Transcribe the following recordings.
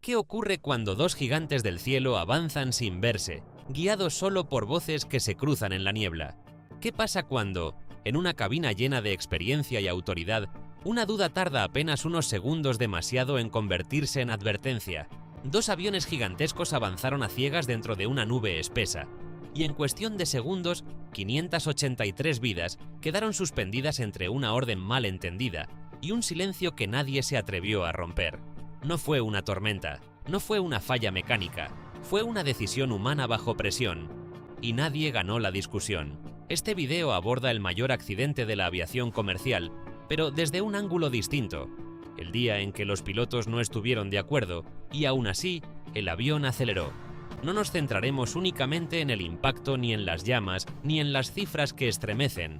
¿Qué ocurre cuando dos gigantes del cielo avanzan sin verse, guiados solo por voces que se cruzan en la niebla? ¿Qué pasa cuando, en una cabina llena de experiencia y autoridad, una duda tarda apenas unos segundos demasiado en convertirse en advertencia? Dos aviones gigantescos avanzaron a ciegas dentro de una nube espesa, y en cuestión de segundos, 583 vidas quedaron suspendidas entre una orden mal entendida y un silencio que nadie se atrevió a romper. No fue una tormenta, no fue una falla mecánica, fue una decisión humana bajo presión, y nadie ganó la discusión. Este video aborda el mayor accidente de la aviación comercial, pero desde un ángulo distinto. El día en que los pilotos no estuvieron de acuerdo, y aún así, el avión aceleró. No nos centraremos únicamente en el impacto, ni en las llamas, ni en las cifras que estremecen,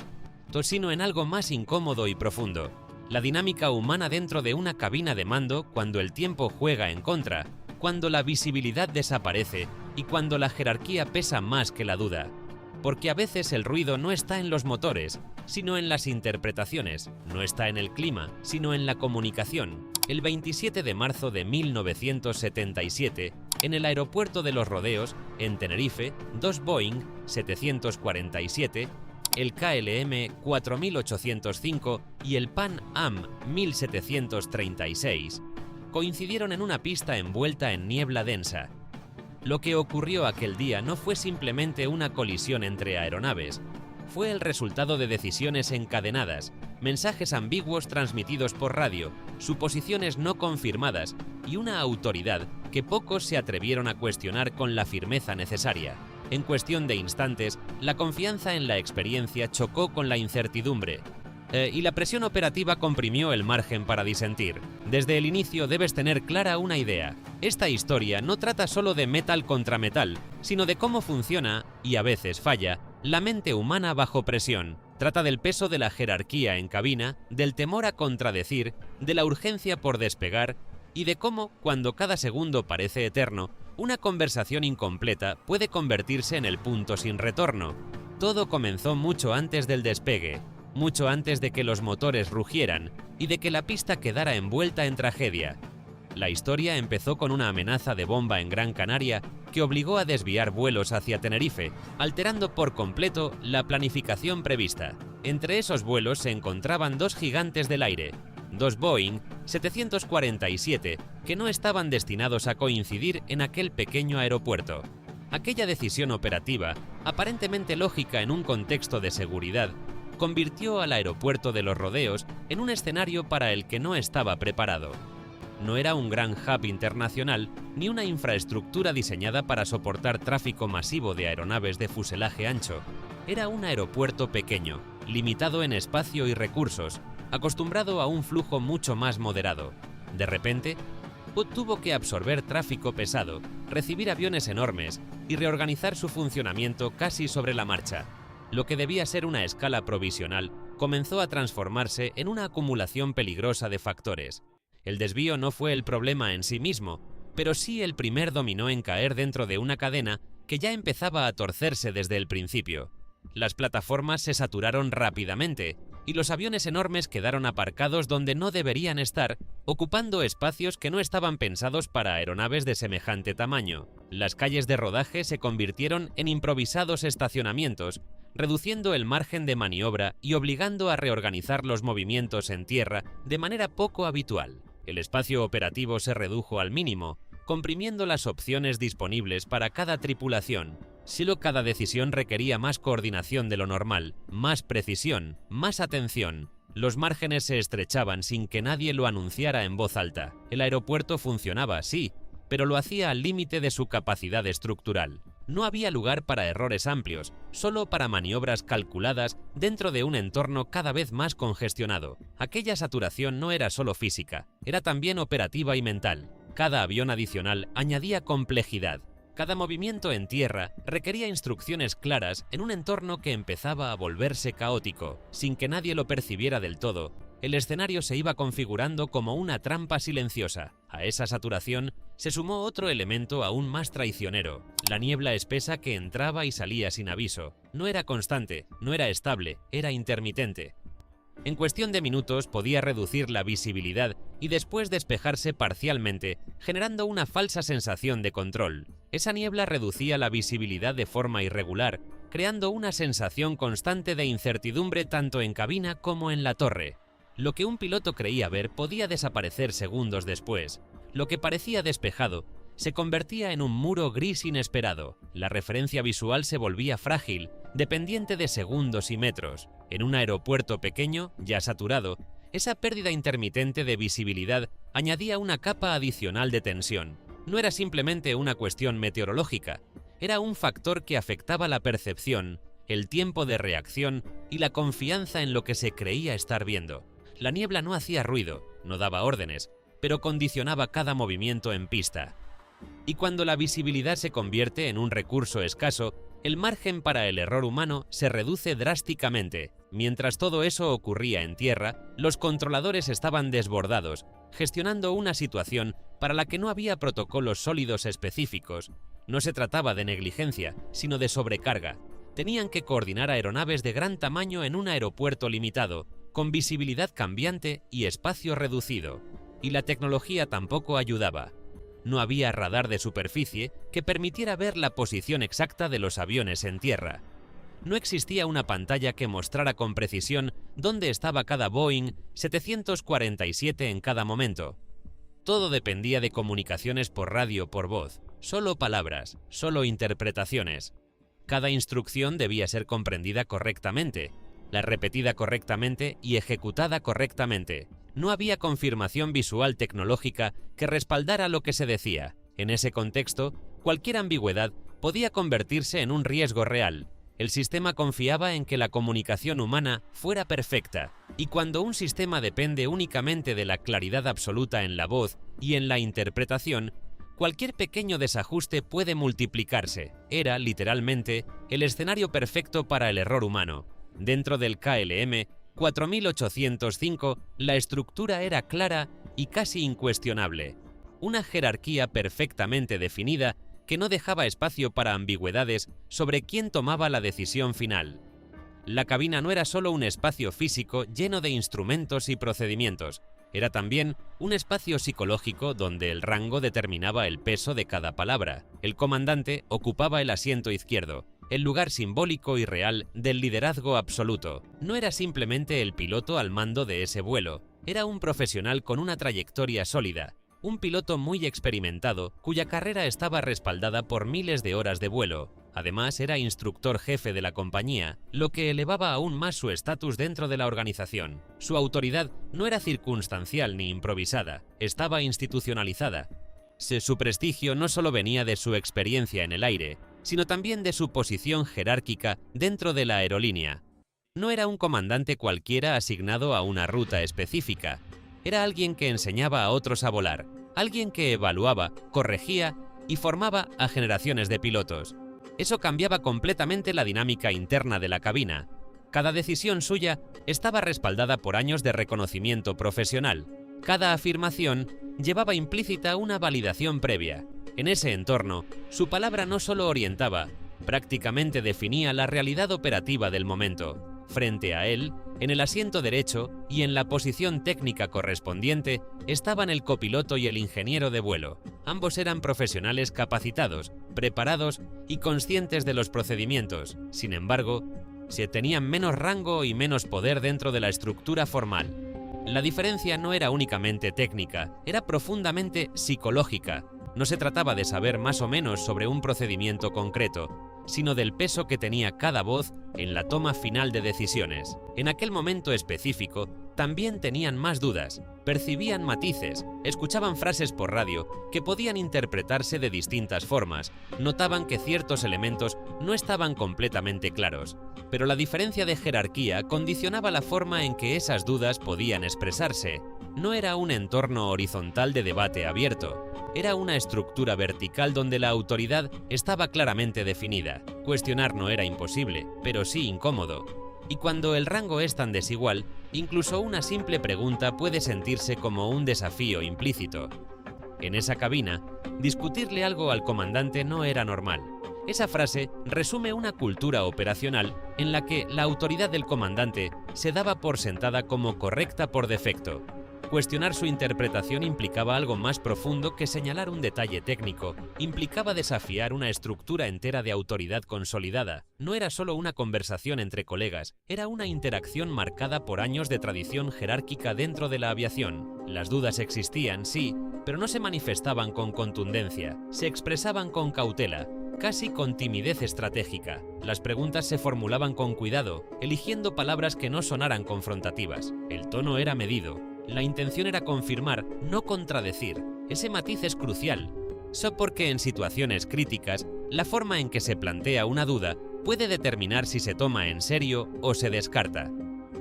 sino en algo más incómodo y profundo. La dinámica humana dentro de una cabina de mando cuando el tiempo juega en contra, cuando la visibilidad desaparece y cuando la jerarquía pesa más que la duda. Porque a veces el ruido no está en los motores, sino en las interpretaciones, no está en el clima, sino en la comunicación. El 27 de marzo de 1977, en el aeropuerto de Los Rodeos, en Tenerife, dos Boeing 747, el KLM 4805 y el Pan Am 1736, coincidieron en una pista envuelta en niebla densa. Lo que ocurrió aquel día no fue simplemente una colisión entre aeronaves, fue el resultado de decisiones encadenadas, mensajes ambiguos transmitidos por radio, suposiciones no confirmadas y una autoridad que pocos se atrevieron a cuestionar con la firmeza necesaria. En cuestión de instantes, la confianza en la experiencia chocó con la incertidumbre, y la presión operativa comprimió el margen para disentir. Desde el inicio debes tener clara una idea. Esta historia no trata solo de metal contra metal, sino de cómo funciona, y a veces falla, la mente humana bajo presión. Trata del peso de la jerarquía en cabina, del temor a contradecir, de la urgencia por despegar, y de cómo, cuando cada segundo parece eterno, una conversación incompleta puede convertirse en el punto sin retorno. Todo comenzó mucho antes del despegue, mucho antes de que los motores rugieran y de que la pista quedara envuelta en tragedia. La historia empezó con una amenaza de bomba en Gran Canaria que obligó a desviar vuelos hacia Tenerife, alterando por completo la planificación prevista. Entre esos vuelos se encontraban dos gigantes del aire, dos Boeing 747, que no estaban destinados a coincidir en aquel pequeño aeropuerto. Aquella decisión operativa, aparentemente lógica en un contexto de seguridad, convirtió al aeropuerto de Los Rodeos en un escenario para el que no estaba preparado. No era un gran hub internacional ni una infraestructura diseñada para soportar tráfico masivo de aeronaves de fuselaje ancho. Era un aeropuerto pequeño, limitado en espacio y recursos, acostumbrado a un flujo mucho más moderado. De repente, tuvo que absorber tráfico pesado, recibir aviones enormes y reorganizar su funcionamiento casi sobre la marcha. Lo que debía ser una escala provisional comenzó a transformarse en una acumulación peligrosa de factores. El desvío no fue el problema en sí mismo, pero sí el primer dominó en caer dentro de una cadena que ya empezaba a torcerse desde el principio. Las plataformas se saturaron rápidamente y los aviones enormes quedaron aparcados donde no deberían estar, ocupando espacios que no estaban pensados para aeronaves de semejante tamaño. Las calles de rodaje se convirtieron en improvisados estacionamientos, reduciendo el margen de maniobra y obligando a reorganizar los movimientos en tierra de manera poco habitual. El espacio operativo se redujo al mínimo, comprimiendo las opciones disponibles para cada tripulación. Solo cada decisión requería más coordinación de lo normal, más precisión, más atención. Los márgenes se estrechaban sin que nadie lo anunciara en voz alta. El aeropuerto funcionaba, sí, pero lo hacía al límite de su capacidad estructural. No había lugar para errores amplios, solo para maniobras calculadas dentro de un entorno cada vez más congestionado. Aquella saturación no era solo física, era también operativa y mental. Cada avión adicional añadía complejidad. Cada movimiento en tierra requería instrucciones claras en un entorno que empezaba a volverse caótico. Sin que nadie lo percibiera del todo, el escenario se iba configurando como una trampa silenciosa. A esa saturación se sumó otro elemento aún más traicionero: la niebla espesa que entraba y salía sin aviso. No era constante, no era estable, era intermitente. En cuestión de minutos podía reducir la visibilidad y después despejarse parcialmente, generando una falsa sensación de control. Esa niebla reducía la visibilidad de forma irregular, creando una sensación constante de incertidumbre tanto en cabina como en la torre. Lo que un piloto creía ver podía desaparecer segundos después. Lo que parecía despejado se convertía en un muro gris inesperado. La referencia visual se volvía frágil, dependiente de segundos y metros. En un aeropuerto pequeño, ya saturado, esa pérdida intermitente de visibilidad añadía una capa adicional de tensión. No era simplemente una cuestión meteorológica, era un factor que afectaba la percepción, el tiempo de reacción y la confianza en lo que se creía estar viendo. La niebla no hacía ruido, no daba órdenes, pero condicionaba cada movimiento en pista. Y cuando la visibilidad se convierte en un recurso escaso, el margen para el error humano se reduce drásticamente. Mientras todo eso ocurría en tierra, los controladores estaban desbordados, gestionando una situación para la que no había protocolos sólidos específicos. No se trataba de negligencia, sino de sobrecarga. Tenían que coordinar aeronaves de gran tamaño en un aeropuerto limitado, con visibilidad cambiante y espacio reducido. Y la tecnología tampoco ayudaba. No había radar de superficie que permitiera ver la posición exacta de los aviones en tierra. No existía una pantalla que mostrara con precisión dónde estaba cada Boeing 747 en cada momento. Todo dependía de comunicaciones por radio o por voz, solo palabras, solo interpretaciones. Cada instrucción debía ser comprendida correctamente, la repetida correctamente y ejecutada correctamente. No había confirmación visual tecnológica que respaldara lo que se decía. En ese contexto, cualquier ambigüedad podía convertirse en un riesgo real. El sistema confiaba en que la comunicación humana fuera perfecta, y cuando un sistema depende únicamente de la claridad absoluta en la voz y en la interpretación, cualquier pequeño desajuste puede multiplicarse. Era, literalmente, el escenario perfecto para el error humano. Dentro del KLM 4805, la estructura era clara y casi incuestionable. Una jerarquía perfectamente definida que no dejaba espacio para ambigüedades sobre quién tomaba la decisión final. La cabina no era solo un espacio físico lleno de instrumentos y procedimientos, era también un espacio psicológico donde el rango determinaba el peso de cada palabra. El comandante ocupaba el asiento izquierdo, el lugar simbólico y real del liderazgo absoluto. No era simplemente el piloto al mando de ese vuelo, era un profesional con una trayectoria sólida, un piloto muy experimentado cuya carrera estaba respaldada por miles de horas de vuelo. Además, era instructor jefe de la compañía, lo que elevaba aún más su estatus dentro de la organización. Su autoridad no era circunstancial ni improvisada, estaba institucionalizada. Su prestigio no solo venía de su experiencia en el aire, sino también de su posición jerárquica dentro de la aerolínea. No era un comandante cualquiera asignado a una ruta específica, era alguien que enseñaba a otros a volar, alguien que evaluaba, corregía y formaba a generaciones de pilotos. Eso cambiaba completamente la dinámica interna de la cabina. Cada decisión suya estaba respaldada por años de reconocimiento profesional. Cada afirmación llevaba implícita una validación previa. En ese entorno, su palabra no solo orientaba, prácticamente definía la realidad operativa del momento. Frente a él, en el asiento derecho y en la posición técnica correspondiente, estaban el copiloto y el ingeniero de vuelo. Ambos eran profesionales capacitados, preparados y conscientes de los procedimientos. Sin embargo, tenían menos rango y menos poder dentro de la estructura formal. La diferencia no era únicamente técnica, era profundamente psicológica. No se trataba de saber más o menos sobre un procedimiento concreto, sino del peso que tenía cada voz en la toma final de decisiones. En aquel momento específico, también tenían más dudas, percibían matices, escuchaban frases por radio que podían interpretarse de distintas formas, notaban que ciertos elementos no estaban completamente claros, pero la diferencia de jerarquía condicionaba la forma en que esas dudas podían expresarse. No era un entorno horizontal de debate abierto, era una estructura vertical donde la autoridad estaba claramente definida. Cuestionar no era imposible, pero sí incómodo. Y cuando el rango es tan desigual, incluso una simple pregunta puede sentirse como un desafío implícito. En esa cabina, discutirle algo al comandante no era normal. Esa frase resume una cultura operacional en la que la autoridad del comandante se daba por sentada como correcta por defecto. Cuestionar su interpretación implicaba algo más profundo que señalar un detalle técnico, implicaba desafiar una estructura entera de autoridad consolidada. No era solo una conversación entre colegas, era una interacción marcada por años de tradición jerárquica dentro de la aviación. Las dudas existían, sí, pero no se manifestaban con contundencia, se expresaban con cautela, casi con timidez estratégica. Las preguntas se formulaban con cuidado, eligiendo palabras que no sonaran confrontativas. El tono era medido. La intención era confirmar, no contradecir. Ese matiz es crucial. Porque en situaciones críticas, la forma en que se plantea una duda puede determinar si se toma en serio o se descarta.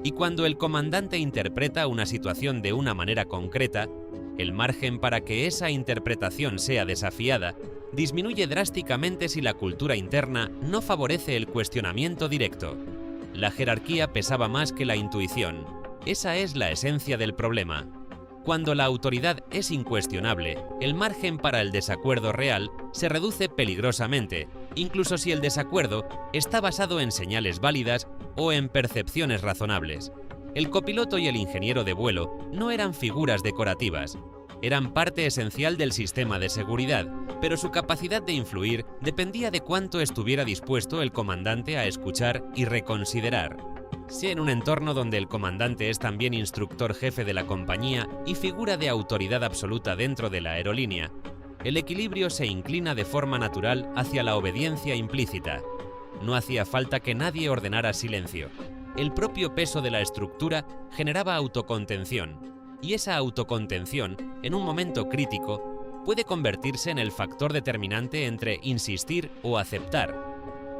Y cuando el comandante interpreta una situación de una manera concreta, el margen para que esa interpretación sea desafiada disminuye drásticamente si la cultura interna no favorece el cuestionamiento directo. La jerarquía pesaba más que la intuición. Esa es la esencia del problema. Cuando la autoridad es incuestionable, el margen para el desacuerdo real se reduce peligrosamente, incluso si el desacuerdo está basado en señales válidas o en percepciones razonables. El copiloto y el ingeniero de vuelo no eran figuras decorativas, eran parte esencial del sistema de seguridad, pero su capacidad de influir dependía de cuánto estuviera dispuesto el comandante a escuchar y reconsiderar. Si en un entorno donde el comandante es también instructor jefe de la compañía y figura de autoridad absoluta dentro de la aerolínea, el equilibrio se inclina de forma natural hacia la obediencia implícita. No hacía falta que nadie ordenara silencio. El propio peso de la estructura generaba autocontención, y esa autocontención, en un momento crítico, puede convertirse en el factor determinante entre insistir o aceptar.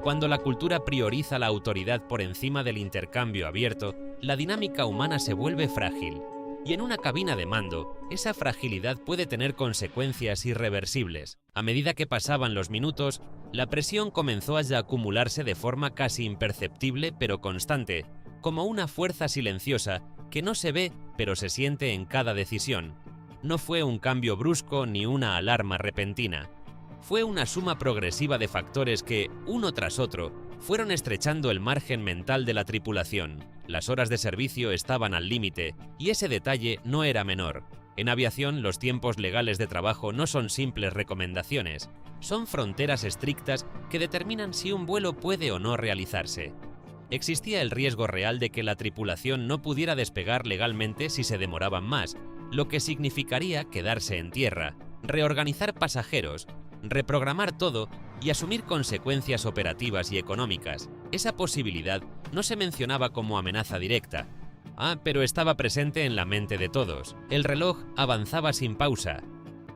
Cuando la cultura prioriza la autoridad por encima del intercambio abierto, la dinámica humana se vuelve frágil. Y en una cabina de mando, esa fragilidad puede tener consecuencias irreversibles. A medida que pasaban los minutos, la presión comenzó a acumularse de forma casi imperceptible pero constante, como una fuerza silenciosa que no se ve pero se siente en cada decisión. No fue un cambio brusco ni una alarma repentina. Fue una suma progresiva de factores que, uno tras otro, fueron estrechando el margen mental de la tripulación. Las horas de servicio estaban al límite, y ese detalle no era menor. En aviación, los tiempos legales de trabajo no son simples recomendaciones, son fronteras estrictas que determinan si un vuelo puede o no realizarse. Existía el riesgo real de que la tripulación no pudiera despegar legalmente si se demoraban más, lo que significaría quedarse en tierra, reorganizar pasajeros, reprogramar todo y asumir consecuencias operativas y económicas. Esa posibilidad no se mencionaba como amenaza directa. Pero estaba presente en la mente de todos. El reloj avanzaba sin pausa.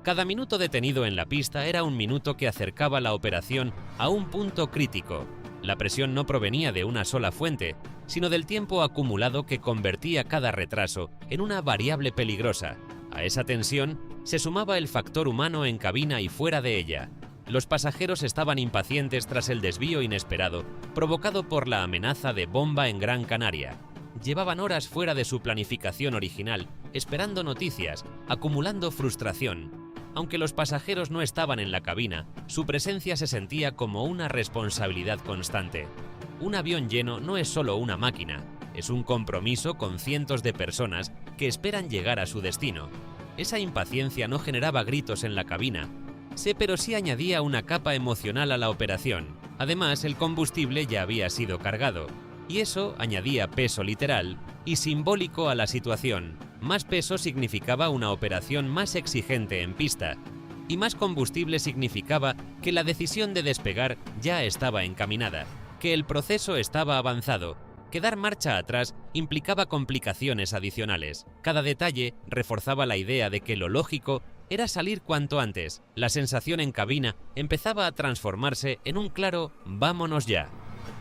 Cada minuto detenido en la pista era un minuto que acercaba la operación a un punto crítico. La presión no provenía de una sola fuente, sino del tiempo acumulado que convertía cada retraso en una variable peligrosa. A esa tensión se sumaba el factor humano en cabina y fuera de ella. Los pasajeros estaban impacientes tras el desvío inesperado, provocado por la amenaza de bomba en Gran Canaria. Llevaban horas fuera de su planificación original, esperando noticias, acumulando frustración. Aunque los pasajeros no estaban en la cabina, su presencia se sentía como una responsabilidad constante. Un avión lleno no es solo una máquina, es un compromiso con cientos de personas que esperan llegar a su destino. Esa impaciencia no generaba gritos en la cabina, pero sí añadía una capa emocional a la operación. Además, el combustible ya había sido cargado, y eso añadía peso literal y simbólico a la situación. Más peso significaba una operación más exigente en pista, y más combustible significaba que la decisión de despegar ya estaba encaminada, que el proceso estaba avanzado, que dar marcha atrás implicaba complicaciones adicionales. Cada detalle reforzaba la idea de que lo lógico era salir cuanto antes. La sensación en cabina empezaba a transformarse en un claro «vámonos ya».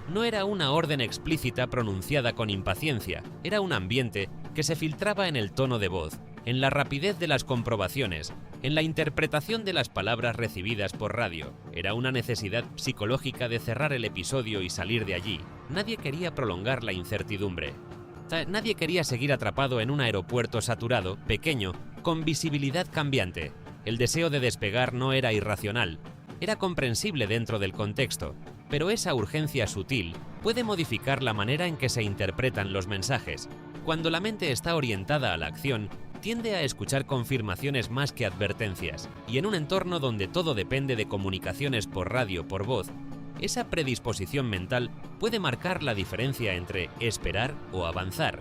No era una orden explícita pronunciada con impaciencia, era un ambiente que se filtraba en el tono de voz, en la rapidez de las comprobaciones, en la interpretación de las palabras recibidas por radio. Era una necesidad psicológica de cerrar el episodio y salir de allí. Nadie quería prolongar la incertidumbre. Nadie quería seguir atrapado en un aeropuerto saturado, pequeño, con visibilidad cambiante. El deseo de despegar no era irracional, era comprensible dentro del contexto, pero esa urgencia sutil puede modificar la manera en que se interpretan los mensajes. Cuando la mente está orientada a la acción, tiende a escuchar confirmaciones más que advertencias, y en un entorno donde todo depende de comunicaciones por radio por voz, esa predisposición mental puede marcar la diferencia entre esperar o avanzar.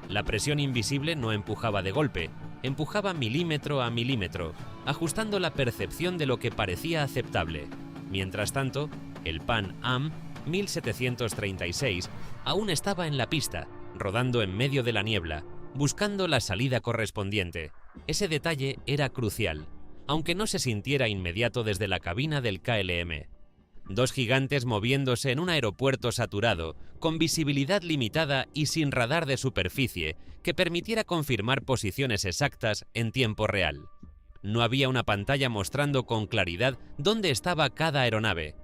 La presión invisible no empujaba de golpe, empujaba milímetro a milímetro, ajustando la percepción de lo que parecía aceptable. Mientras tanto, el Pan Am 1736 aún estaba en la pista, rodando en medio de la niebla, buscando la salida correspondiente. Ese detalle era crucial, aunque no se sintiera inmediato desde la cabina del KLM. Dos gigantes moviéndose en un aeropuerto saturado, con visibilidad limitada y sin radar de superficie que permitiera confirmar posiciones exactas en tiempo real. No había una pantalla mostrando con claridad dónde estaba cada aeronave.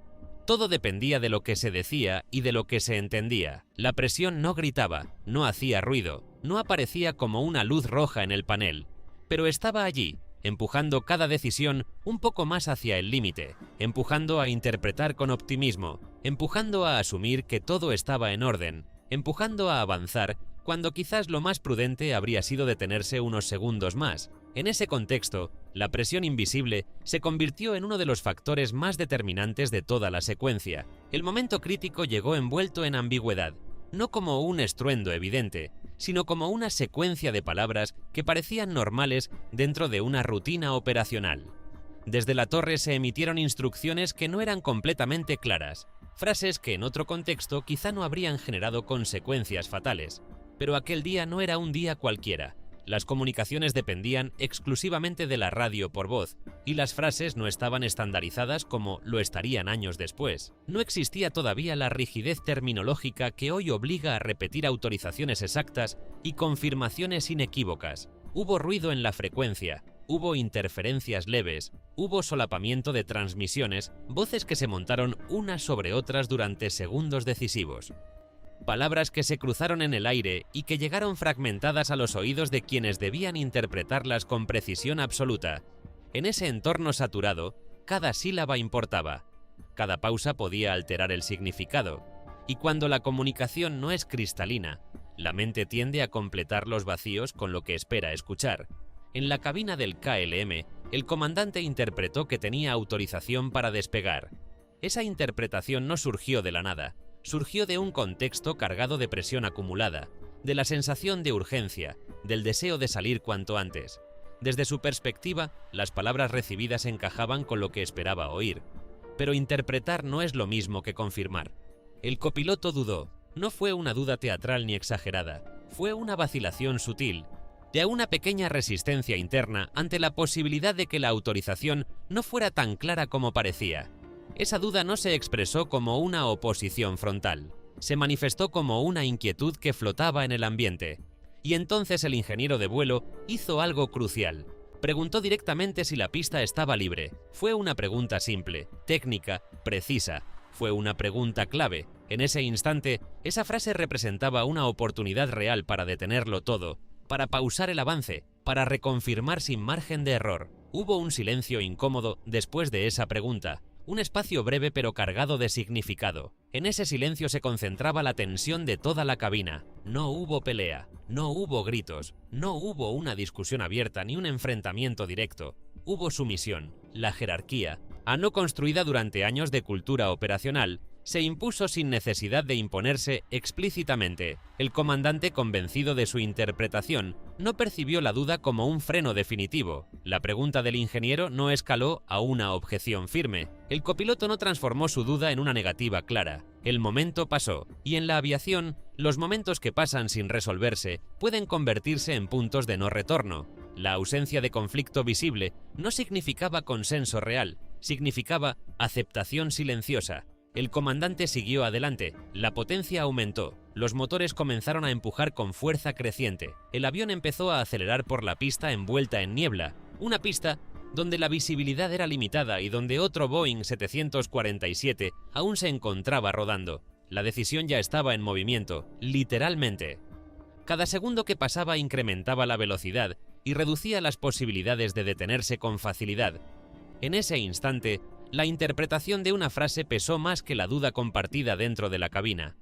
Todo dependía de lo que se decía y de lo que se entendía. La presión no gritaba, no hacía ruido, no aparecía como una luz roja en el panel, pero estaba allí, empujando cada decisión un poco más hacia el límite, empujando a interpretar con optimismo, empujando a asumir que todo estaba en orden, empujando a avanzar cuando quizás lo más prudente habría sido detenerse unos segundos más. En ese contexto, la presión invisible se convirtió en uno de los factores más determinantes de toda la secuencia. El momento crítico llegó envuelto en ambigüedad, no como un estruendo evidente, sino como una secuencia de palabras que parecían normales dentro de una rutina operacional. Desde la torre se emitieron instrucciones que no eran completamente claras, frases que en otro contexto quizá no habrían generado consecuencias fatales. Pero aquel día no era un día cualquiera. Las comunicaciones dependían exclusivamente de la radio por voz, y las frases no estaban estandarizadas como lo estarían años después. No existía todavía la rigidez terminológica que hoy obliga a repetir autorizaciones exactas y confirmaciones inequívocas. Hubo ruido en la frecuencia, hubo interferencias leves, hubo solapamiento de transmisiones, voces que se montaron unas sobre otras durante segundos decisivos. Palabras que se cruzaron en el aire y que llegaron fragmentadas a los oídos de quienes debían interpretarlas con precisión absoluta. En ese entorno saturado, cada sílaba importaba. Cada pausa podía alterar el significado. Y cuando la comunicación no es cristalina, la mente tiende a completar los vacíos con lo que espera escuchar. En la cabina del KLM, el comandante interpretó que tenía autorización para despegar. Esa interpretación no surgió de la nada. Surgió de un contexto cargado de presión acumulada, de la sensación de urgencia, del deseo de salir cuanto antes. Desde su perspectiva, las palabras recibidas encajaban con lo que esperaba oír. Pero interpretar no es lo mismo que confirmar. El copiloto dudó. No fue una duda teatral ni exagerada, fue una vacilación sutil, de una pequeña resistencia interna ante la posibilidad de que la autorización no fuera tan clara como parecía. Esa duda no se expresó como una oposición frontal, se manifestó como una inquietud que flotaba en el ambiente. Y entonces el ingeniero de vuelo hizo algo crucial. Preguntó directamente si la pista estaba libre. Fue una pregunta simple, técnica, precisa. Fue una pregunta clave. En ese instante, esa frase representaba una oportunidad real para detenerlo todo, para pausar el avance, para reconfirmar sin margen de error. Hubo un silencio incómodo después de esa pregunta. Un espacio breve pero cargado de significado. En ese silencio se concentraba la tensión de toda la cabina. No hubo pelea, no hubo gritos, no hubo una discusión abierta ni un enfrentamiento directo. Hubo sumisión, la jerarquía, no construida durante años de cultura operacional, se impuso sin necesidad de imponerse explícitamente. El comandante, convencido de su interpretación, no percibió la duda como un freno definitivo. La pregunta del ingeniero no escaló a una objeción firme. El copiloto no transformó su duda en una negativa clara. El momento pasó, y en la aviación, los momentos que pasan sin resolverse pueden convertirse en puntos de no retorno. La ausencia de conflicto visible no significaba consenso real, significaba aceptación silenciosa. El comandante siguió adelante, la potencia aumentó, los motores comenzaron a empujar con fuerza creciente, el avión empezó a acelerar por la pista envuelta en niebla, una pista donde la visibilidad era limitada y donde otro Boeing 747 aún se encontraba rodando. La decisión ya estaba en movimiento, literalmente. Cada segundo que pasaba incrementaba la velocidad y reducía las posibilidades de detenerse con facilidad. En ese instante, la interpretación de una frase pesó más que la duda compartida dentro de la cabina.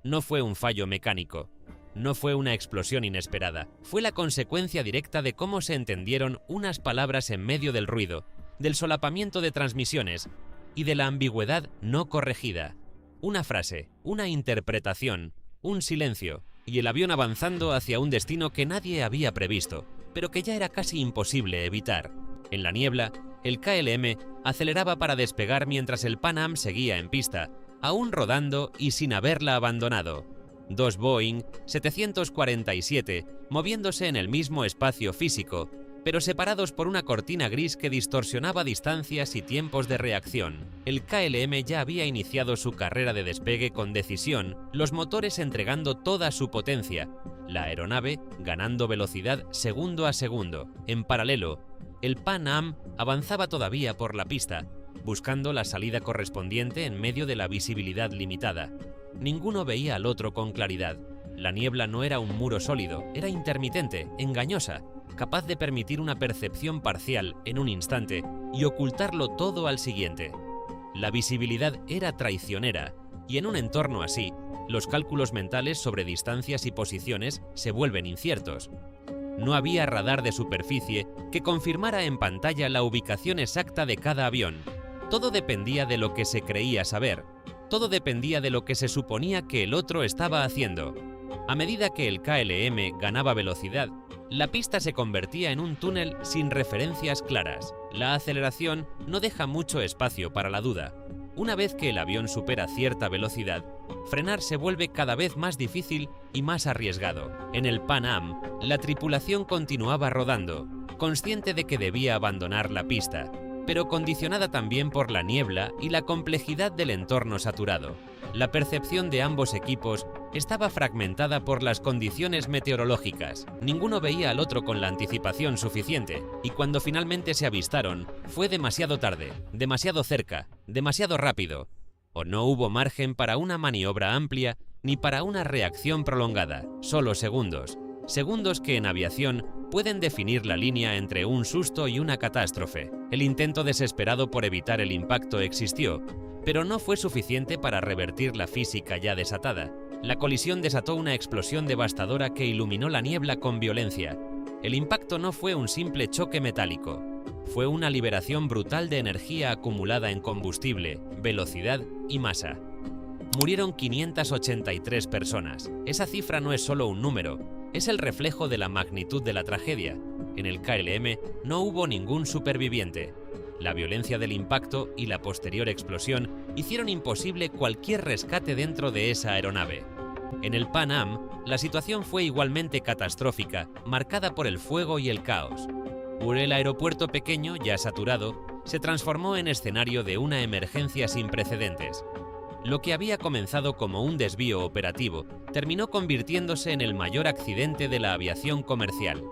No fue un fallo mecánico. no fue una explosión inesperada, fue la consecuencia directa de cómo se entendieron unas palabras en medio del ruido, del solapamiento de transmisiones y de la ambigüedad no corregida. Una frase, una interpretación, un silencio, y el avión avanzando hacia un destino que nadie había previsto, pero que ya era casi imposible evitar. En la niebla, el KLM aceleraba para despegar mientras el Pan Am seguía en pista, aún rodando y sin haberla abandonado. Dos Boeing 747 moviéndose en el mismo espacio físico, pero separados por una cortina gris que distorsionaba distancias y tiempos de reacción. El KLM ya había iniciado su carrera de despegue con decisión, los motores entregando toda su potencia, la aeronave ganando velocidad segundo a segundo. En paralelo, el Pan Am avanzaba todavía por la pista, buscando la salida correspondiente en medio de la visibilidad limitada. Ninguno veía al otro con claridad. La niebla no era un muro sólido, era intermitente, engañosa, capaz de permitir una percepción parcial en un instante y ocultarlo todo al siguiente. La visibilidad era traicionera, y en un entorno así, los cálculos mentales sobre distancias y posiciones se vuelven inciertos. No había radar de superficie que confirmara en pantalla la ubicación exacta de cada avión. Todo dependía de lo que se creía saber. Todo dependía de lo que se suponía que el otro estaba haciendo. A medida que el KLM ganaba velocidad, la pista se convertía en un túnel sin referencias claras. La aceleración no deja mucho espacio para la duda. Una vez que el avión supera cierta velocidad, frenar se vuelve cada vez más difícil y más arriesgado. En el Pan Am, la tripulación continuaba rodando, consciente de que debía abandonar la pista, pero condicionada también por la niebla y la complejidad del entorno saturado. La percepción de ambos equipos estaba fragmentada por las condiciones meteorológicas. Ninguno veía al otro con la anticipación suficiente, y cuando finalmente se avistaron, fue demasiado tarde, demasiado cerca, demasiado rápido. O no hubo margen para una maniobra amplia ni para una reacción prolongada, solo segundos. Segundos que en aviación pueden definir la línea entre un susto y una catástrofe. El intento desesperado por evitar el impacto existió, pero no fue suficiente para revertir la física ya desatada. La colisión desató una explosión devastadora que iluminó la niebla con violencia. El impacto no fue un simple choque metálico, fue una liberación brutal de energía acumulada en combustible, velocidad y masa. Murieron 583 personas. Esa cifra no es solo un número, es el reflejo de la magnitud de la tragedia. En el KLM no hubo ningún superviviente. La violencia del impacto y la posterior explosión hicieron imposible cualquier rescate dentro de esa aeronave. En el Pan Am, la situación fue igualmente catastrófica, marcada por el fuego y el caos. El aeropuerto pequeño, ya saturado, se transformó en escenario de una emergencia sin precedentes. Lo que había comenzado como un desvío operativo terminó convirtiéndose en el mayor accidente de la aviación comercial.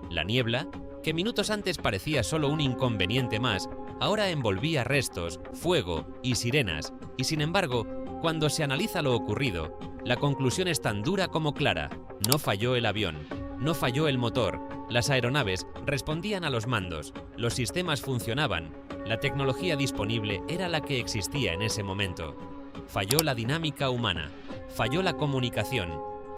La niebla, que minutos antes parecía solo un inconveniente más, ahora envolvía restos, fuego y sirenas, y sin embargo, cuando se analiza lo ocurrido, la conclusión es tan dura como clara: no falló el avión, no falló el motor, las aeronaves respondían a los mandos, los sistemas funcionaban, la tecnología disponible era la que existía en ese momento. Falló la dinámica humana, falló la comunicación,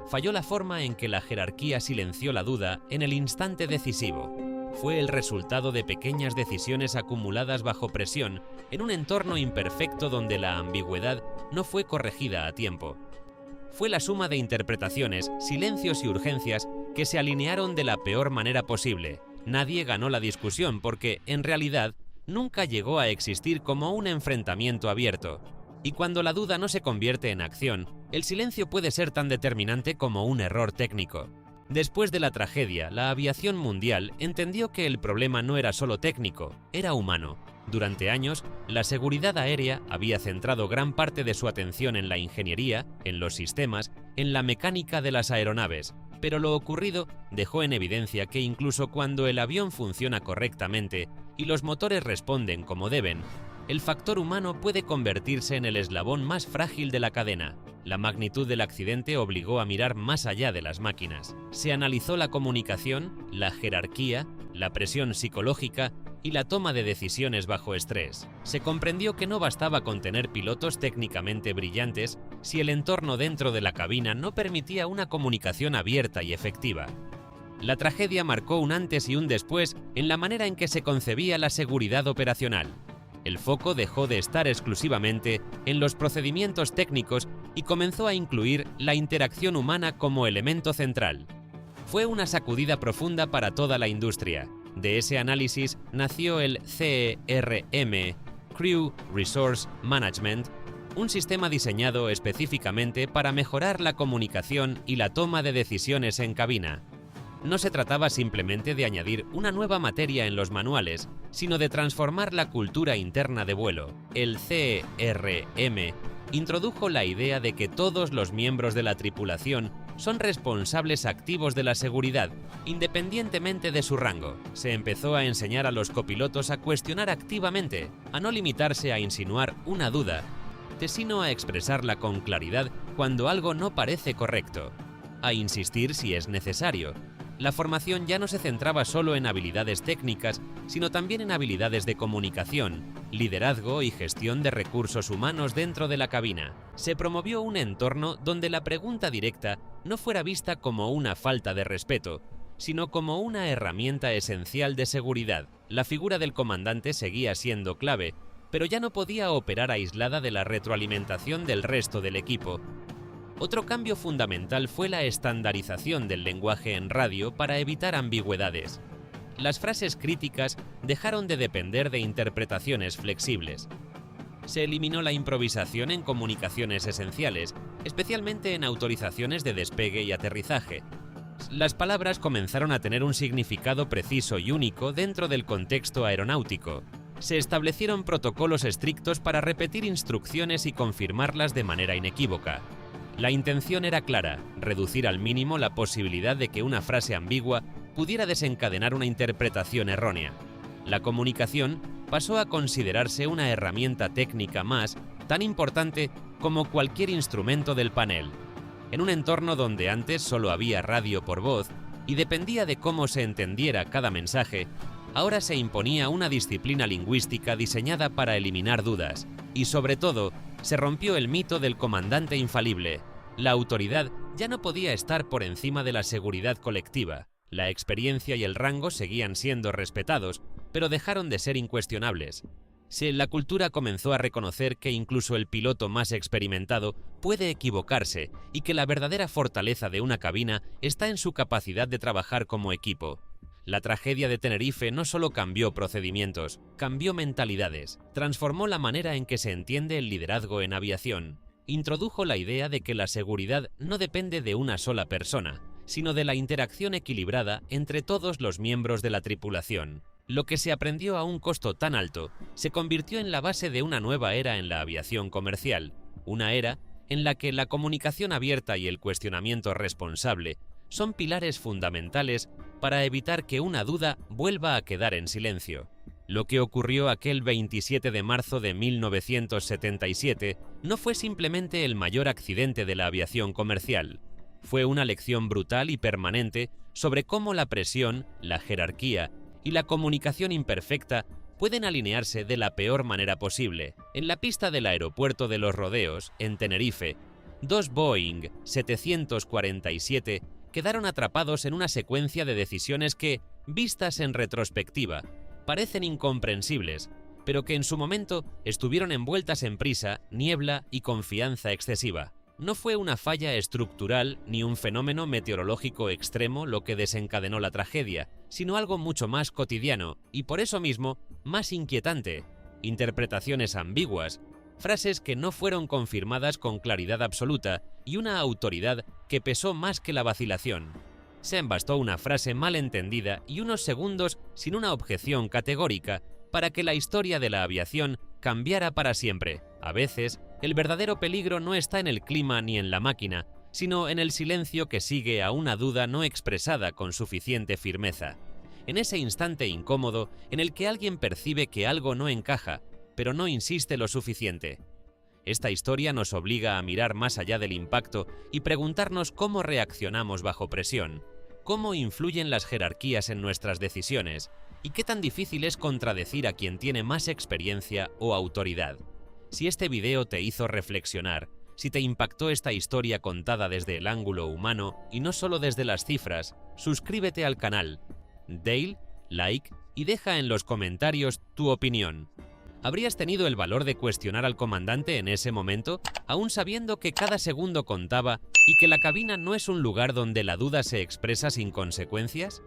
falló la forma en que la jerarquía silenció la duda en el instante decisivo. Fue el resultado de pequeñas decisiones acumuladas bajo presión en un entorno imperfecto donde la ambigüedad no fue corregida a tiempo. Fue la suma de interpretaciones, silencios y urgencias que se alinearon de la peor manera posible. Nadie ganó la discusión porque, en realidad, nunca llegó a existir como un enfrentamiento abierto. Y cuando la duda no se convierte en acción, el silencio puede ser tan determinante como un error técnico. Después de la tragedia, la aviación mundial entendió que el problema no era solo técnico, era humano. Durante años, la seguridad aérea había centrado gran parte de su atención en la ingeniería, en los sistemas, en la mecánica de las aeronaves, pero lo ocurrido dejó en evidencia que incluso cuando el avión funciona correctamente y los motores responden como deben, el factor humano puede convertirse en el eslabón más frágil de la cadena. La magnitud del accidente obligó a mirar más allá de las máquinas. Se analizó la comunicación, la jerarquía, la presión psicológica y la toma de decisiones bajo estrés. Se comprendió que no bastaba con tener pilotos técnicamente brillantes, si el entorno dentro de la cabina no permitía una comunicación abierta y efectiva. La tragedia marcó un antes y un después en la manera en que se concebía la seguridad operacional. El foco dejó de estar exclusivamente en los procedimientos técnicos y comenzó a incluir la interacción humana como elemento central. Fue una sacudida profunda para toda la industria. De ese análisis nació el CRM, Crew Resource Management, un sistema diseñado específicamente para mejorar la comunicación y la toma de decisiones en cabina. No se trataba simplemente de añadir una nueva materia en los manuales, sino de transformar la cultura interna de vuelo. El CRM introdujo la idea de que todos los miembros de la tripulación son responsables activos de la seguridad, independientemente de su rango. Se empezó a enseñar a los copilotos a cuestionar activamente, a no limitarse a insinuar una duda, sino a expresarla con claridad cuando algo no parece correcto, a insistir si es necesario. La formación ya no se centraba solo en habilidades técnicas, sino también en habilidades de comunicación, liderazgo y gestión de recursos humanos dentro de la cabina. Se promovió un entorno donde la pregunta directa no fuera vista como una falta de respeto, sino como una herramienta esencial de seguridad. La figura del comandante seguía siendo clave, pero ya no podía operar aislada de la retroalimentación del resto del equipo. Otro cambio fundamental fue la estandarización del lenguaje en radio para evitar ambigüedades. Las frases críticas dejaron de depender de interpretaciones flexibles. Se eliminó la improvisación en comunicaciones esenciales, especialmente en autorizaciones de despegue y aterrizaje. Las palabras comenzaron a tener un significado preciso y único dentro del contexto aeronáutico. Se establecieron protocolos estrictos para repetir instrucciones y confirmarlas de manera inequívoca. La intención era clara: reducir al mínimo la posibilidad de que una frase ambigua pudiera desencadenar una interpretación errónea. La comunicación pasó a considerarse una herramienta técnica más, tan importante como cualquier instrumento del panel. En un entorno donde antes solo había radio por voz y dependía de cómo se entendiera cada mensaje, ahora se imponía una disciplina lingüística diseñada para eliminar dudas, y sobre todo, se rompió el mito del comandante infalible. La autoridad ya no podía estar por encima de la seguridad colectiva. La experiencia y el rango seguían siendo respetados, pero dejaron de ser incuestionables. La cultura comenzó a reconocer que incluso el piloto más experimentado puede equivocarse y que la verdadera fortaleza de una cabina está en su capacidad de trabajar como equipo. La tragedia de Tenerife no solo cambió procedimientos, cambió mentalidades, transformó la manera en que se entiende el liderazgo en aviación. Introdujo la idea de que la seguridad no depende de una sola persona, sino de la interacción equilibrada entre todos los miembros de la tripulación. Lo que se aprendió a un costo tan alto se convirtió en la base de una nueva era en la aviación comercial, una era en la que la comunicación abierta y el cuestionamiento responsable son pilares fundamentales para evitar que una duda vuelva a quedar en silencio. Lo que ocurrió aquel 27 de marzo de 1977 no fue simplemente el mayor accidente de la aviación comercial. Fue una lección brutal y permanente sobre cómo la presión, la jerarquía y la comunicación imperfecta pueden alinearse de la peor manera posible. En la pista del aeropuerto de Los Rodeos, en Tenerife, dos Boeing 747 quedaron atrapados en una secuencia de decisiones que, vistas en retrospectiva, parecen incomprensibles, pero que en su momento estuvieron envueltas en prisa, niebla y confianza excesiva. No fue una falla estructural ni un fenómeno meteorológico extremo lo que desencadenó la tragedia, sino algo mucho más cotidiano y por eso mismo más inquietante: interpretaciones ambiguas, frases que no fueron confirmadas con claridad absoluta y una autoridad que pesó más que la vacilación. Se bastó una frase mal entendida y unos segundos sin una objeción categórica para que la historia de la aviación cambiara para siempre. A veces, el verdadero peligro no está en el clima ni en la máquina, sino en el silencio que sigue a una duda no expresada con suficiente firmeza. En ese instante incómodo en el que alguien percibe que algo no encaja, pero no insiste lo suficiente. Esta historia nos obliga a mirar más allá del impacto y preguntarnos cómo reaccionamos bajo presión, cómo influyen las jerarquías en nuestras decisiones y qué tan difícil es contradecir a quien tiene más experiencia o autoridad. Si este video te hizo reflexionar, Si te impactó esta historia contada desde el ángulo humano y no solo desde las cifras, suscríbete al canal, dale, like y deja en los comentarios tu opinión. ¿Habrías tenido el valor de cuestionar al comandante en ese momento, aún sabiendo que cada segundo contaba y que la cabina no es un lugar donde la duda se expresa sin consecuencias?